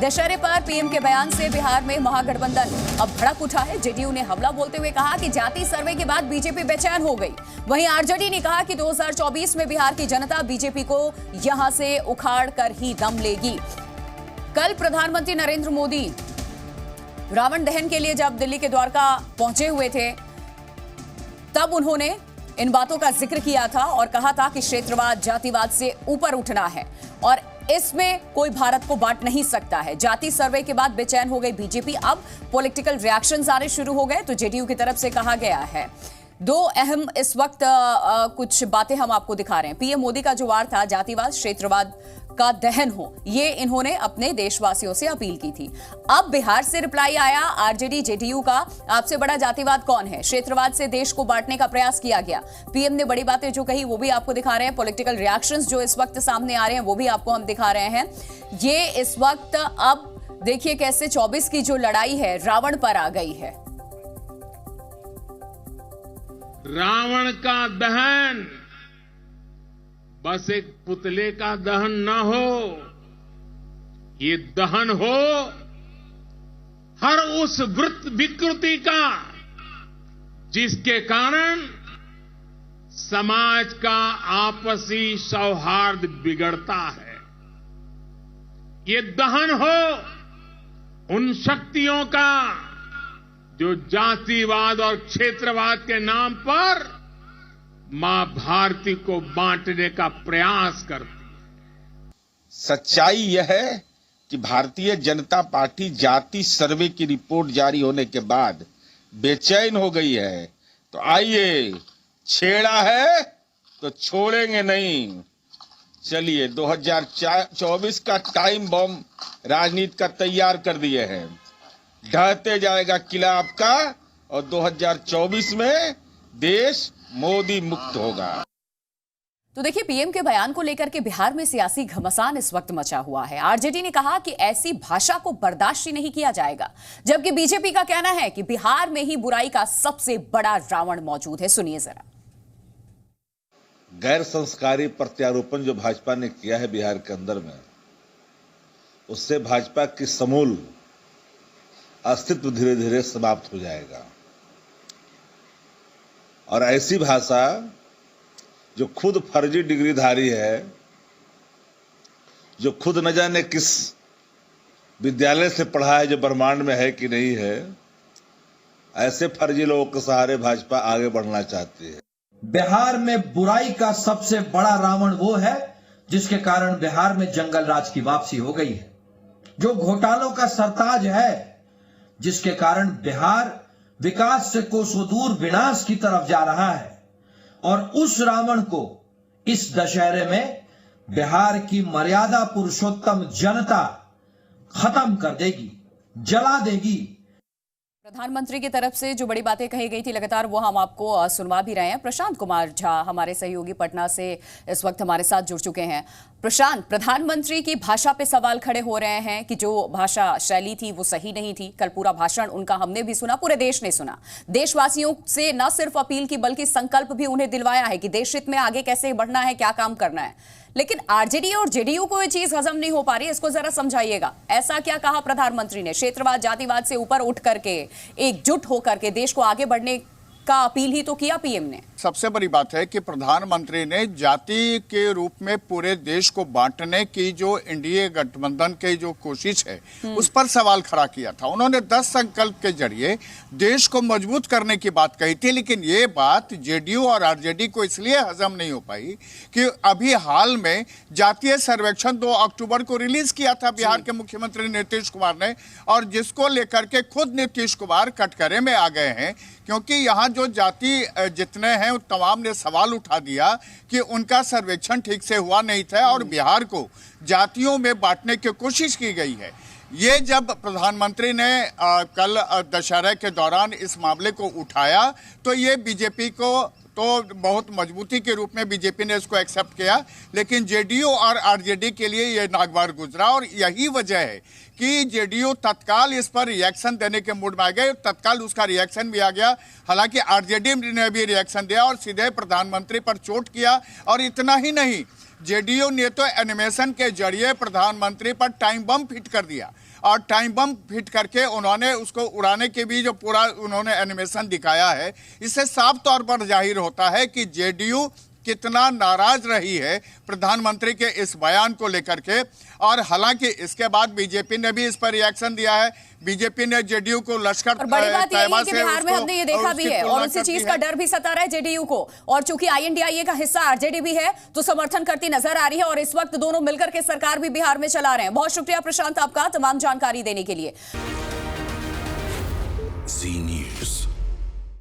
दशहरे पर पीएम के बयान से बिहार में महागठबंधन अब भड़क उठा है। जेडीयू ने हमला बोलते हुए कहा कि जाति सर्वे के बाद बीजेपी बेचैन हो गई। वहीं आरजेडी ने कहा कि 2024 में बिहार की जनता बीजेपी को यहां से उखाड़ कर ही दम लेगी। कल प्रधानमंत्री नरेंद्र मोदी रावण दहन के लिए जब दिल्ली के द्वारका पहुंचे हुए थे, तब उन्होंने इन बातों का जिक्र किया था और कहा था कि क्षेत्रवाद जातिवाद से ऊपर उठना है और इसमें कोई भारत को बांट नहीं सकता है। जाति सर्वे के बाद बेचैन हो गई बीजेपी। अब पॉलिटिकल रिएक्शंस आने शुरू हो गए। तो जेडीयू की तरफ से कहा गया है दो अहम इस वक्त कुछ बातें हम आपको दिखा रहे हैं। पीएम मोदी का जो वार था जातिवाद क्षेत्रवाद का दहन हो, ये इन्होंने अपने देशवासियों से अपील की थी। अब बिहार से रिप्लाई आया आरजेडी जेडीयू का, आपसे बड़ा जातिवाद कौन है? क्षेत्रवाद से देश को बांटने का प्रयास किया गया। पीएम ने बड़ी बातें जो कही वो भी आपको दिखा रहे हैं। पॉलिटिकल रिएक्शंस जो इस वक्त सामने आ रहे हैं वो भी आपको हम दिखा रहे हैं। ये इस वक्त अब देखिए कैसे 24 की जो लड़ाई है रावण पर आ गई है। रावण का दहन बस एक पुतले का दहन ना हो, ये दहन हो हर उस वृत्त विकृति का जिसके कारण समाज का आपसी सौहार्द बिगड़ता है। ये दहन हो उन शक्तियों का जो जातिवाद और क्षेत्रवाद के नाम पर मां भारती को बांटने का प्रयास करती है। सच्चाई यह है कि भारतीय जनता पार्टी जाति सर्वे की रिपोर्ट जारी होने के बाद बेचैन हो गई है। तो आइए, छेड़ा है तो छोड़ेंगे नहीं। चलिए 2024 का टाइम बम राजनीति का तैयार कर दिए हैं। ढहते जाएगा किला आपका और 2024 में देश मोदी मुक्त होगा। तो देखिए पीएम के बयान को लेकर के बिहार में सियासी घमासान इस वक्त मचा हुआ है। आरजेडी ने कहा कि ऐसी भाषा को बर्दाश्त ही नहीं किया जाएगा, जबकि बीजेपी का कहना है कि बिहार में ही बुराई का सबसे बड़ा रावण मौजूद है। सुनिए जरा। गैर संस्कारी प्रत्यारोपण जो भाजपा ने किया है बिहार के अंदर में, उससे भाजपा की समूल अस्तित्व धीरे धीरे समाप्त हो जाएगा। और ऐसी भाषा जो खुद फर्जी डिग्रीधारी है, जो खुद न जाने किस विद्यालय से पढ़ा है, जो ब्रह्मांड में है कि नहीं है, ऐसे फर्जी लोगों के सहारे भाजपा आगे बढ़ना चाहती है। बिहार में बुराई का सबसे बड़ा रावण वो है जिसके कारण बिहार में जंगल राज की वापसी हो गई है, जो घोटालों का सरताज है, जिसके कारण बिहार विकास से कोसों दूर विनाश की तरफ जा रहा है। और उस रावण को इस दशहरे में बिहार की मर्यादा पुरुषोत्तम जनता खत्म कर देगी, जला देगी। प्रधानमंत्री की तरफ से जो बड़ी बातें कही गई थी लगातार वो हम आपको सुनवा भी रहे हैं। प्रशांत कुमार झा हमारे सहयोगी पटना से इस वक्त हमारे साथ जुड़ चुके हैं। प्रशांत, प्रधानमंत्री की भाषा पे सवाल खड़े हो रहे हैं कि जो भाषा शैली थी वो सही नहीं थी। कल पूरा भाषण उनका हमने भी सुना, पूरे देश ने सुना। देशवासियों से न सिर्फ अपील की बल्कि संकल्प भी उन्हें दिलवाया है कि देश हित में आगे कैसे बढ़ना है, क्या काम करना है। लेकिन आरजेडी और जेडीयू को ये चीज हजम नहीं हो पा रही, इसको जरा समझाइएगा। ऐसा क्या कहा प्रधानमंत्री ने? क्षेत्रवाद जातिवाद से ऊपर उठ करके एकजुट होकर के देश को आगे बढ़ने का अपील ही तो किया पीएम ने। सबसे बड़ी बात है कि प्रधानमंत्री ने जाति के रूप में पूरे देश को बांटने की जो एनडीए गठबंधन की जो कोशिश है उस पर सवाल खड़ा किया था। उन्होंने 10 संकल्प के जरिए देश को मजबूत करने की बात कही थी, लेकिन ये बात जेडीयू और आरजेडी को इसलिए हजम नहीं हो पाई कि अभी हाल में जातीय सर्वेक्षण 2 अक्टूबर को रिलीज किया था बिहार के मुख्यमंत्री नीतीश कुमार ने, और जिसको लेकर के खुद नीतीश कुमार कटघरे में आ गए हैं, क्योंकि यहाँ जो जाति जितने हैं तमाम ने सवाल उठा दिया कि उनका सर्वेक्षण ठीक से हुआ नहीं था और बिहार को जातियों में बांटने की कोशिश की गई है। ये जब प्रधानमंत्री ने कल दशहरे के दौरान इस मामले को उठाया तो ये बीजेपी को तो बहुत मजबूती के रूप में बीजेपी ने इसको एक्सेप्ट किया, लेकिन जेडीयू और आरजेडी के लिए ये नागवार गुजरा। और यही वजह है कि जेडीयू तत्काल इस पर रिएक्शन देने के मूड में आ गए, तत्काल उसका रिएक्शन भी आ गया। हालांकि आरजेडी ने भी रिएक्शन दिया और सीधे प्रधानमंत्री पर चोट किया। और इतना ही नहीं, जेडीयू ने तो एनिमेशन के जरिए प्रधानमंत्री पर टाइम बम फिट कर दिया और टाइम बम फिट करके उन्होंने उसको उड़ाने के भी जो पूरा उन्होंने एनिमेशन दिखाया है, इससे साफ तौर पर जाहिर होता है कि जेडीयू कितना नाराज रही है प्रधानमंत्री के इस बयान को लेकर के। और हालांकि इसके बाद बीजेपी ने भी इस पर रिएक्शन दिया है। बीजेपी ने जेडीयू को लश्कर और बड़ी बात यही है कि बिहार में हमने ये देखा भी है और उसी चीज का डर भी सता रहा है जेडीयू को। और चूंकि आईएनडीआईए का हिस्सा आरजेडी भी है तो समर्थन करती नजर आ रही है और इस वक्त दोनों मिलकर के सरकार भी बिहार में चला रहे हैं। बहुत शुक्रिया प्रशांत आपका तमाम जानकारी देने के लिए।